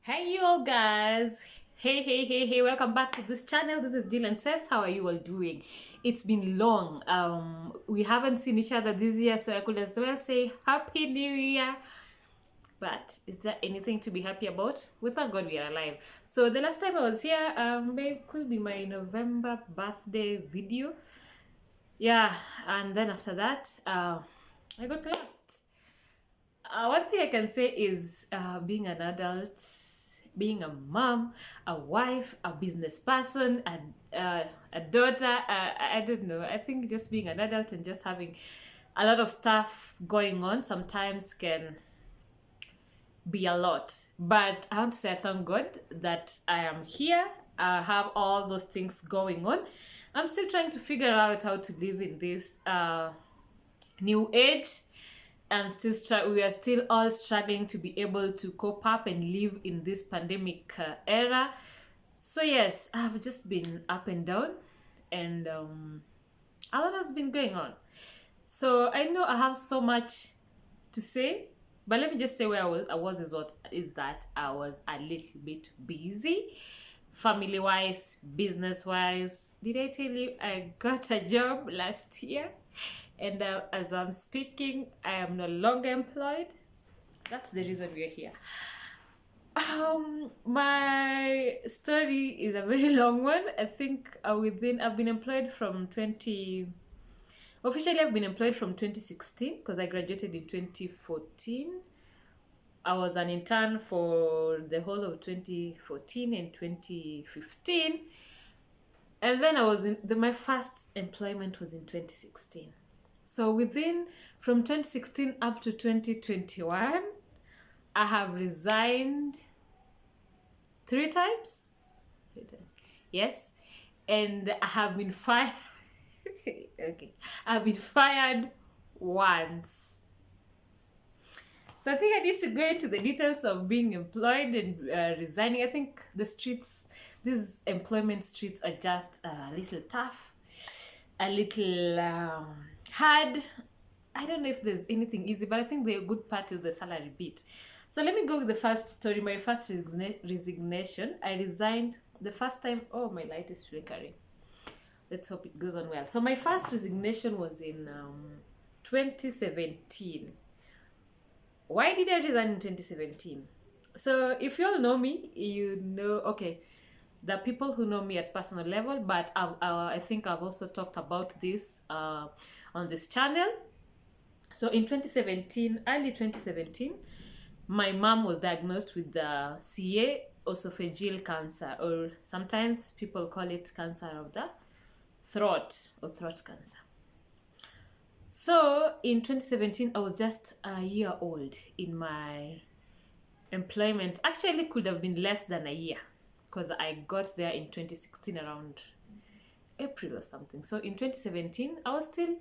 Hey you all guys. Hey, welcome back to this channel. This is Jill and Says. How are you all doing? It's been long. We haven't seen each other this year, so I could as well say Happy New Year. But is there anything to be happy about? We thank God we are alive. So the last time I was here, maybe could be my November birthday video. Yeah, and then after that, I got lost. One thing I can say is being an adult, being a mom, a wife, a business person, and a daughter. I don't know. I think just being an adult and just having a lot of stuff going on sometimes can be a lot. But I want to say thank God that I am here. I have all those things going on. I'm still trying to figure out how to live in this new age. We are still all struggling to be able to cope up and live in this pandemic era. So yes, I've just been up and down, and a lot has been going on. So I know I have so much to say, but let me just say where I was a little bit busy, family wise, business wise. Did I tell you I got a job last year? And as I'm speaking, I am no longer employed. That's the reason we're here. My story is a very long one. I think I've been employed from 20. Officially, I've been employed from 2016 because I graduated in 2014. I was an intern for the whole of 2014 and 2015. And then my first employment was in 2016. So from 2016 up to 2021, I have resigned three times. Yes. And I have been fired. Okay. I've been fired once. So I think I need to go into the details of being employed and resigning. I think these employment streets are just a little tough, a little hard. I don't know if there's anything easy, but I think the good part is the salary bit. So let me go with the first story. My first resignation. I resigned the first time. Oh, my light is flickering. Let's hope it goes on well. So my first resignation was in 2017. Why did I resign in 2017? So if you all know me, you know, okay, the people who know me at personal level, but I think I've also talked about this on this channel. So in 2017, early 2017, my mom was diagnosed with the CA esophageal cancer, or sometimes people call it cancer of the throat or throat cancer. So in 2017, I was just a year old in my employment. Actually, could have been less than a year because I got there in 2016 around April or something. So in 2017, I was still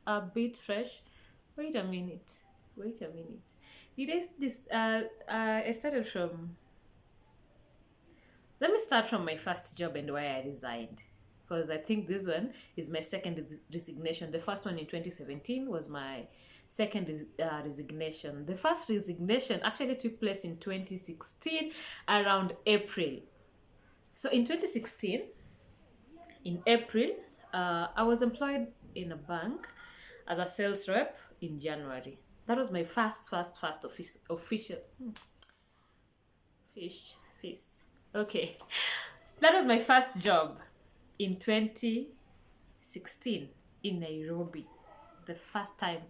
a bit fresh. Wait a minute. Did I this? I started from. Let me start from my first job and why I resigned, because I think this one is my second resignation. The first one in 2017 was my second resignation. The first resignation actually took place in 2016 around April. So in 2016, in April, I was employed in a bank as a sales rep in January. That was my first official fish. Okay, that was my first job in 2016 in Nairobi. The first time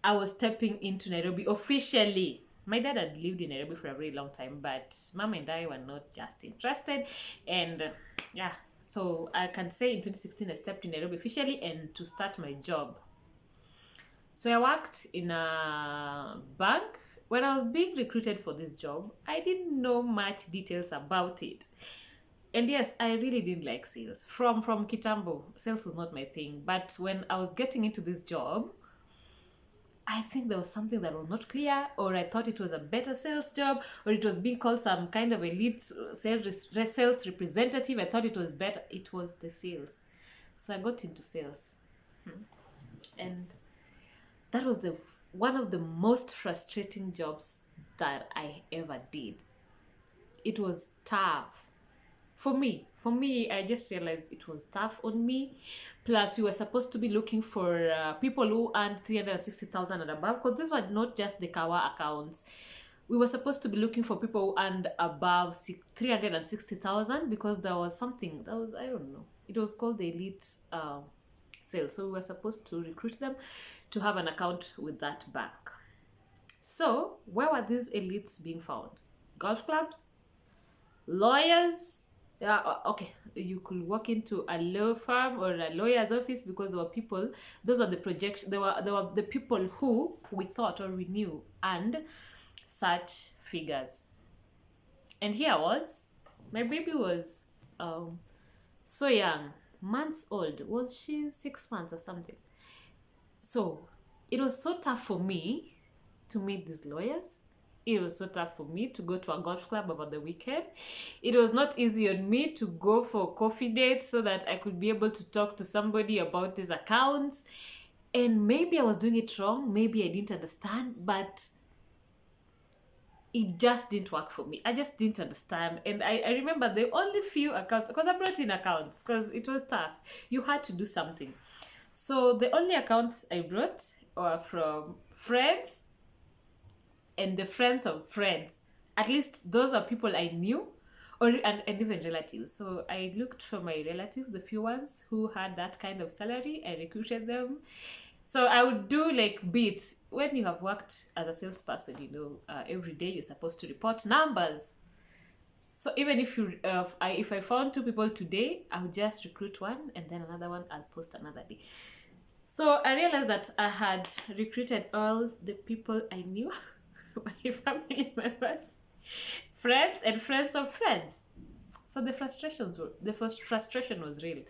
I was stepping into Nairobi officially. My dad had lived in Nairobi for a very long time, but mom and I were not just interested. And yeah, so I can say in 2016 I stepped in Nairobi officially and to start my job. So I worked in a bank. When I was being recruited for this job, I didn't know much details about it. And yes, I really didn't like sales. From Kitambo, sales was not my thing. But when I was getting into this job, I think there was something that was not clear, or I thought it was a better sales job, or it was being called some kind of elite sales representative. I thought it was better. It was the sales. So I got into sales. And that was one of the most frustrating jobs that I ever did. it was tough for me. I just realized it was tough on me. Plus, we were supposed to be looking for people who earned 360,000 and above, because these were not just the Kawa accounts. We were supposed to be looking for people who earned above 360,000, because there was something that was, I don't know, it was called the elite sale. So we were supposed to recruit them to have an account with that bank. So where were these elites being found? Golf clubs, lawyers. Yeah, okay. You could walk into a law firm or a lawyer's office, because there were people. Those were the projections. There were the people who we thought or we knew and such figures. And here was my baby was so young, months old. Was she 6 months or something? So it was so tough for me to meet these lawyers. It was so tough for me to go to a golf club over the weekend. It was not easy on me to go for coffee dates so that I could be able to talk to somebody about these accounts. And maybe I was doing it wrong. Maybe I didn't understand, but it just didn't work for me. I just didn't understand. And I remember the only few accounts, because I brought in accounts, because it was tough. You had to do something. So the only accounts I brought were from friends and the friends of friends. At least those were people I knew, and even relatives. So I looked for my relatives, the few ones who had that kind of salary. I recruited them. So I would do like beats. When you have worked as a salesperson, every day you're supposed to report numbers. So even if if I found 2 people today, I would just recruit one, and then another one I'll post another day. So I realized that I had recruited all the people I knew, my family members, friends, and friends of friends. So the frustration was real.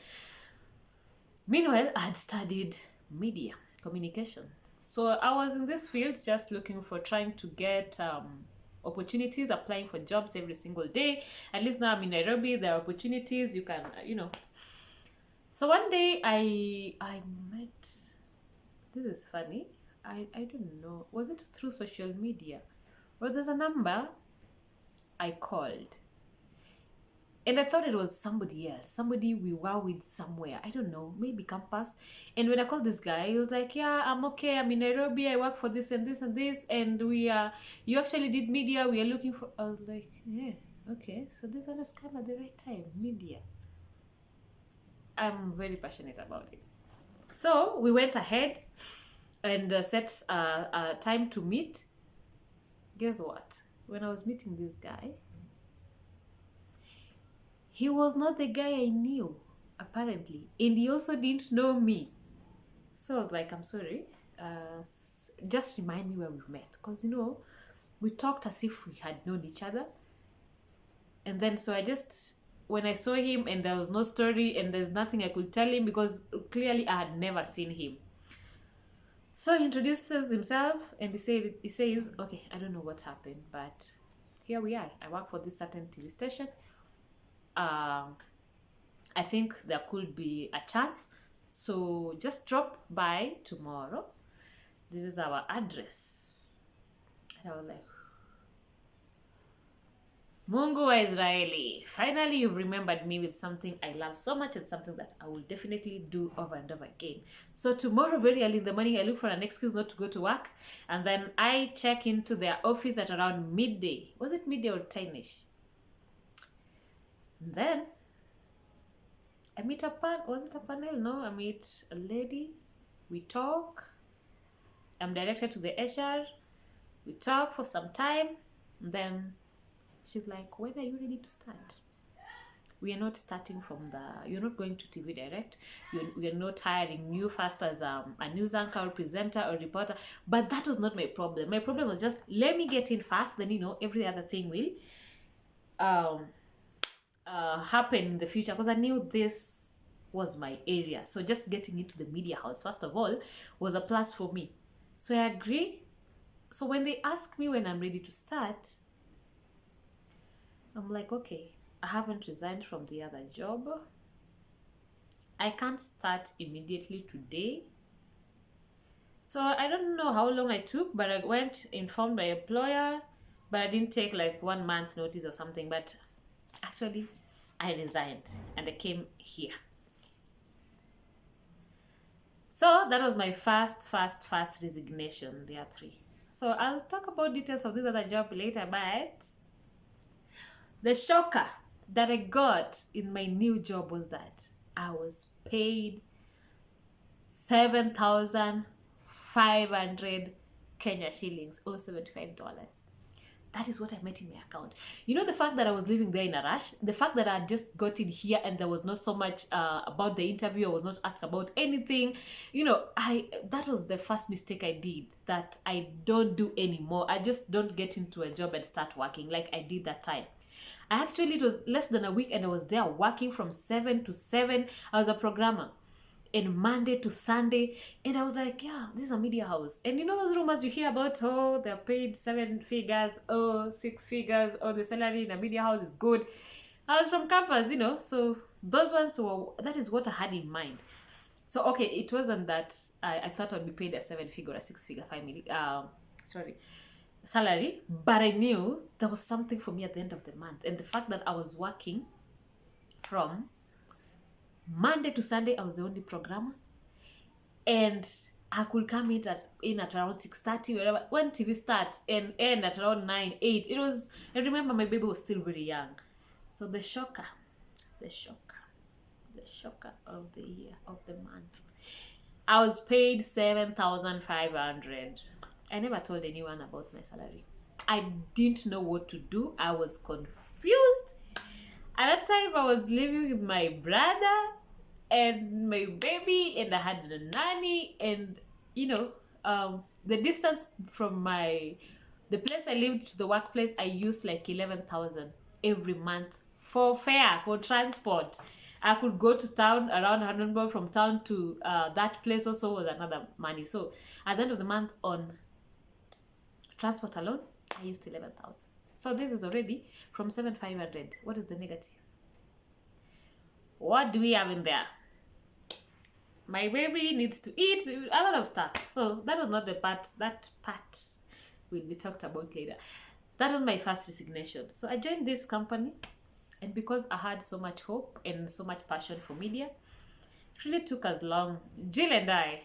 Meanwhile, I had studied media communication. So I was in this field just trying to get opportunities, applying for jobs every single day. At least now I'm in Nairobi, there are opportunities, you can. So one day I met, this is funny, I don't know, was it through social media? Or there's a number I called. And I thought it was somebody else, somebody we were with somewhere. I don't know, maybe campus. And when I called this guy, he was like, yeah, I'm okay. I'm in Nairobi. I work for this and this and this. And you actually did media. We are looking for, I was like, yeah, okay. So this one has come at the right time, media. I'm very passionate about it. So we went ahead and set a time to meet. Guess what? When I was meeting this guy, he was not the guy I knew, apparently. And he also didn't know me. So I was like, I'm sorry. Just remind me where we met. Because, we talked as if we had known each other. And then so when I saw him and there was no story and there's nothing I could tell him, because clearly I had never seen him. So he introduces himself and he says, okay, I don't know what happened, but here we are. I work for this certain TV station. I think there could be a chance, so just drop by tomorrow. This is our address. And I was like, Mungu wa Israeli, finally you've remembered me with something I love so much, and something that I will definitely do over and over again. So tomorrow very early in the morning, I look for an excuse not to go to work, and then I check into their office at around midday. Was it midday or 10ish? And then I meet was it a panel? No, I meet a lady. We talk. I'm directed to the HR. We talk for some time. And then she's like, when are you ready to start? We are not starting you're not going to TV Direct. We are not hiring you first as a news anchor or presenter or reporter. But that was not my problem. My problem was just, let me get in fast. Then, every other thing will happen in the future, because I knew this was my area. So just getting into the media house, first of all, was a plus for me. So I agree. So when they ask me when I'm ready to start, I'm like, okay, I haven't resigned from the other job. I can't start immediately today. So I don't know how long I took, but I went, informed my employer. but I didn't take like 1 month notice or something. But actually, I resigned and I came here. So that was my first resignation. There are three. So I'll talk about details of this other job later, but the shocker that I got in my new job was that I was paid 7,500 Kenya shillings or $75. That is what I met in my account. You know, the fact that I was living there in a rush, the fact that I had just got in here and there was not so much about the interview, I was not asked about anything. You know, that was the first mistake I did that I don't do anymore. I just don't get into a job and start working like I did that time. It was less than a week and I was there working from 7 to 7. I was a programmer. And Monday to Sunday, and I was like, yeah, this is a media house. And you know those rumors you hear about, oh, they're paid 7 figures, oh, 6 figures, oh, the salary in a media house is good. I was from campus, you know, so those ones that is what I had in mind. So, okay, it wasn't that I thought I'd be paid a 7-figure or a 6-figure salary, but I knew there was something for me at the end of the month. And the fact that I was working from Monday to Sunday, I was the only programmer, and I could come in at around 6:30 wherever when TV starts and end at around 9, 8. I remember my baby was still very young. So the shocker of the year, of the month, I was paid 7,500. I never told anyone about my salary. I didn't know what to do. I was confused. At that time, I was living with my brother and my baby, and I had a nanny, and you know, the distance from the place I lived to the workplace, I used like 11,000 every month for fare, for transport. I could go to town around Handenburg, from town to that place also was another money. So at the end of the month, on transport alone, I used 11,000. So this is already from 7,500. What is the negative? What do we have in there? My baby needs to eat, a lot of stuff. So that was not the part. That part will be talked about later. That was my first resignation. So I joined this company, and because I had so much hope and so much passion for media, it really took us long. Jill and I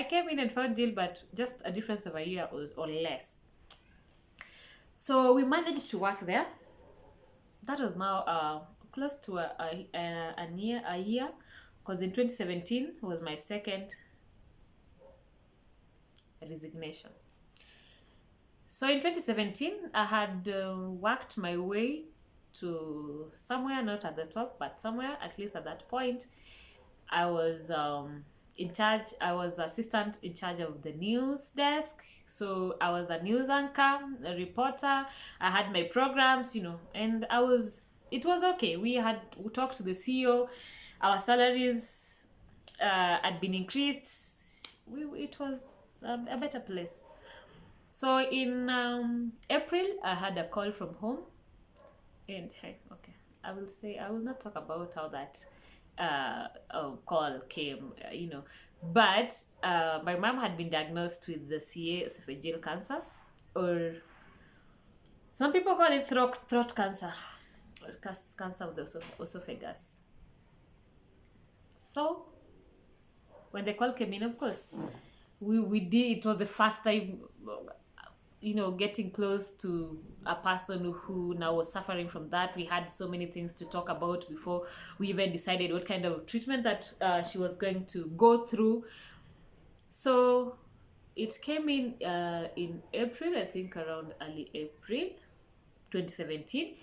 came in and found Jill, but just a difference of a year or less. So we managed to work there. That was now close to a year, because in 2017 was my second resignation. So in 2017, I had worked my way to somewhere, not at the top, but somewhere, at least at that point. I was in charge. I was assistant in charge of the news desk. So I was a news anchor, a reporter. I had my programs, you know, and it was okay. We talked to the CEO. Our salaries had been increased. It was a better place. So in April, I had a call from home, and okay, I will not talk about how that call came, you know, but my mom had been diagnosed with the esophageal cancer, or some people call it throat cancer, or cancer of the esophagus. So when the call came in, of course, we did. It was the first time, you know, getting close to a person who now was suffering from that. We had so many things to talk about before we even decided what kind of treatment that she was going to go through. So it came in April, I think around early April 2017.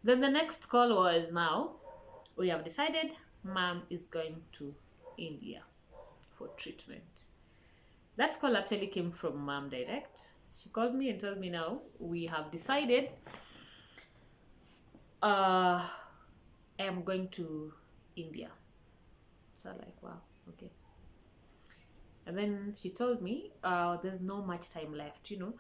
Then the next call was, now we have decided mom is going to India for treatment. That call actually came from mom direct. She called me and told me, now we have decided I am going to India. So I'm like, wow, okay. And then she told me, there's no much time left, you know.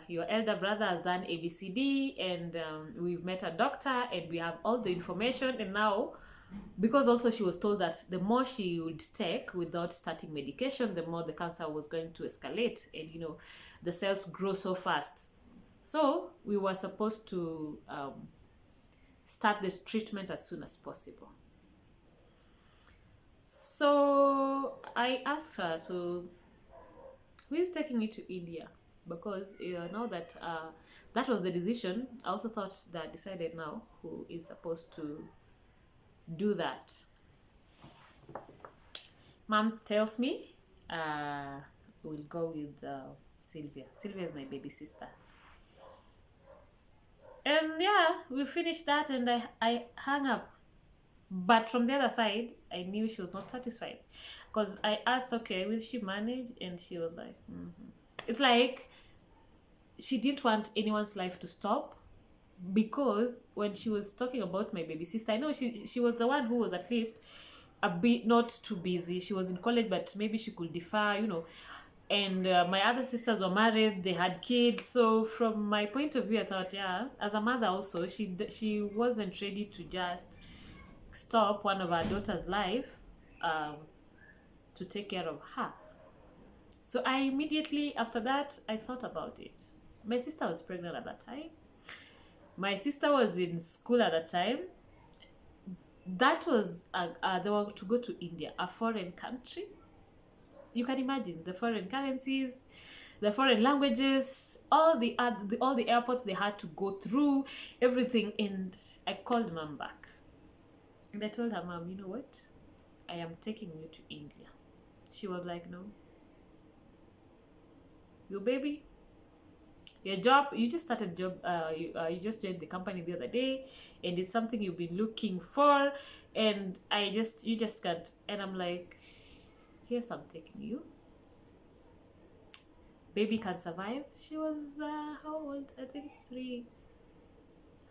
Your elder brother has done ABCD, and we've met a doctor, and we have all the information. And now, because also she was told that the more she would take without starting medication, the more the cancer was going to escalate. And you know, the cells grow so fast. So we were supposed to start this treatment as soon as possible. So I asked her, so who is taking you to India? Because now that that was the decision, I also thought that I decided now who is supposed to do that. Mom tells me we'll go with Sylvia. Sylvia is my baby sister. And yeah, we finished that and I hung up. But from the other side, I knew she was not satisfied. Because I asked, okay, will she manage? And she was like, It's like she didn't want anyone's life to stop. Because when she was talking about my baby sister, I know she was the one who was at least a bit not too busy. She was in college, but maybe she could defer. And my other sisters were married, they had kids. So from my point of view, I thought, yeah, as a mother also, she wasn't ready to just stop one of our daughter's life to take care of her. So I immediately, after that, I thought about it. My sister was pregnant at that time. My sister was in school at that time. That was, they were to go to India, a foreign country. You can imagine the foreign currencies, the foreign languages, all the airports they had to go through, everything. And I called mom back. And I told her, Mom, you know what? I am taking you to India. She was like, no. Your baby, your job, you just started job, you just joined the company the other day, and it's something you've been looking for, and you just can't. And I'm like, yes, I'm taking you. Baby can survive. She was, how old? I think 3.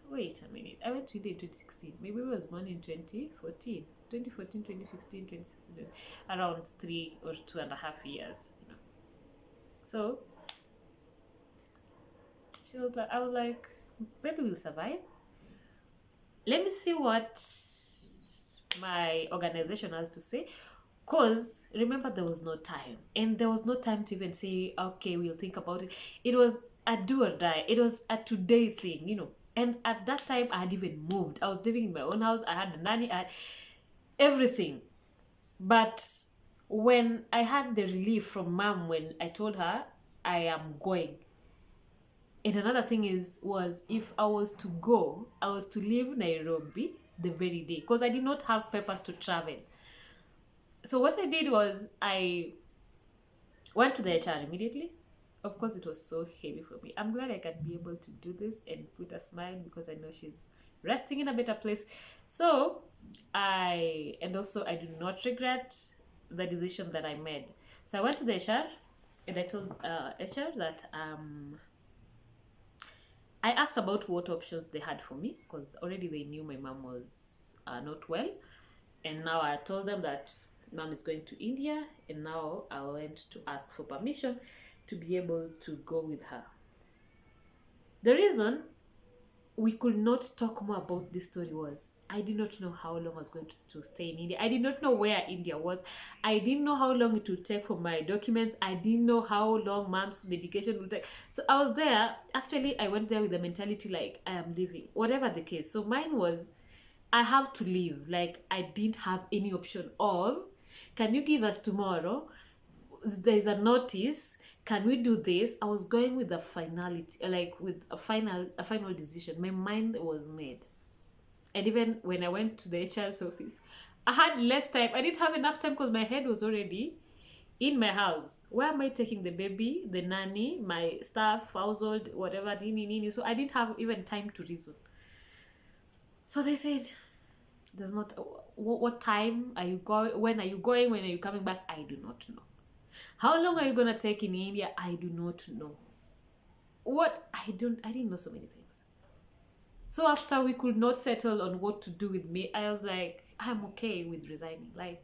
Wait a minute. I went to India in 2016. Maybe I was born in 2014. 2014, 2015, 2016. Around 3 or 2.5 years. So, I was like, baby will survive. Let me see what my organization has to say. Because remember, there was no time. And there was no time to even say, okay, we'll think about it. It was a do or die. It was a today thing, And at that time, I had even moved. I was living in my own house. I had a nanny. I had everything. But when I had the relief from mom when I told her I am going. And another thing was if I was to go, I was to leave Nairobi the very day. Because I did not have papers to travel. So what I did was I went to the HR immediately. Of course, it was so heavy for me. I'm glad I can be able to do this and put a smile because I know she's resting in a better place. So I do not regret the decision that I made. So I went to the HR and I told HR that I asked about what options they had for me because already they knew my mom was not well. And now I told them that mom is going to India, and now I went to ask for permission to be able to go with her. The reason we could not talk more about this story was I did not know how long I was going to stay in India. I did not know where India was. I didn't know how long it would take for my documents. I didn't know how long mom's medication would take. So I was there. Actually, I went there with the mentality like I am leaving, whatever the case. So mine was I have to leave. Like I didn't have any option of, can you give us tomorrow? There's a notice. Can we do this? I was going with the finality, like with a final decision. My mind was made. And even when I went to the HR's office, I had less time. I didn't have enough time because my head was already in my house. Where am I taking the baby, the nanny, my staff, household, whatever, nini. So I didn't have even time to reason. So they said, there's not, what time are you going? When are you going? When are you coming back? I do not know. How long are you going to take in India? I do not know. I didn't know so many things. So after we could not settle on what to do with me, I was like, I'm okay with resigning. Like,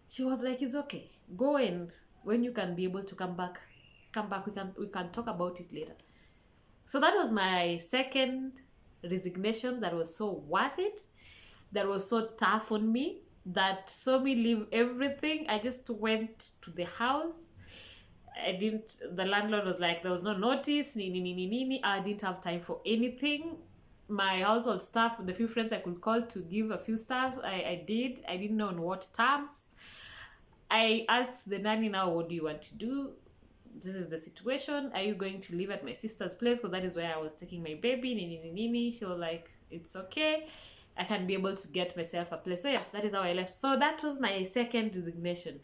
she was like, it's okay. Go, and when you can be able to come back. We can talk about it later. So that was my second resignation that was so worth it. That was so tough on me. That saw me leave everything. I just went to the house. I didn't, the landlord was like, there was no notice, nini, nini, nini. I didn't have time for anything. My household staff, the few friends I could call to give a few stuff, I did. I didn't know on what terms. I asked the nanny, now, what do you want to do? This is the situation. Are you going to live at my sister's place? Because that is where I was taking my baby. Nini, nini, nini. She was like, it's okay. I can be able to get myself a place. So yes, that is how I left. So that was my second resignation.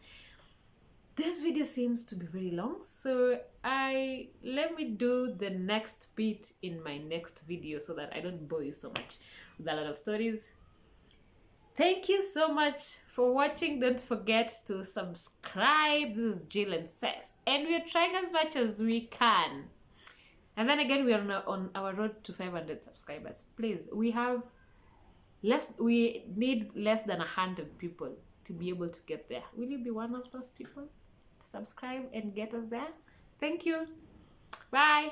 This video seems to be very long, so let me do the next bit in my next video so that I don't bore you so much with a lot of stories. Thank you so much for watching. Don't forget to subscribe. This is Jill and Cess, and we are trying as much as we can. And then again, we are on our road to 500 subscribers. Please, we need less than 100 people to be able to get there. Will you be one of those people? Subscribe and get us there. Thank you. Bye.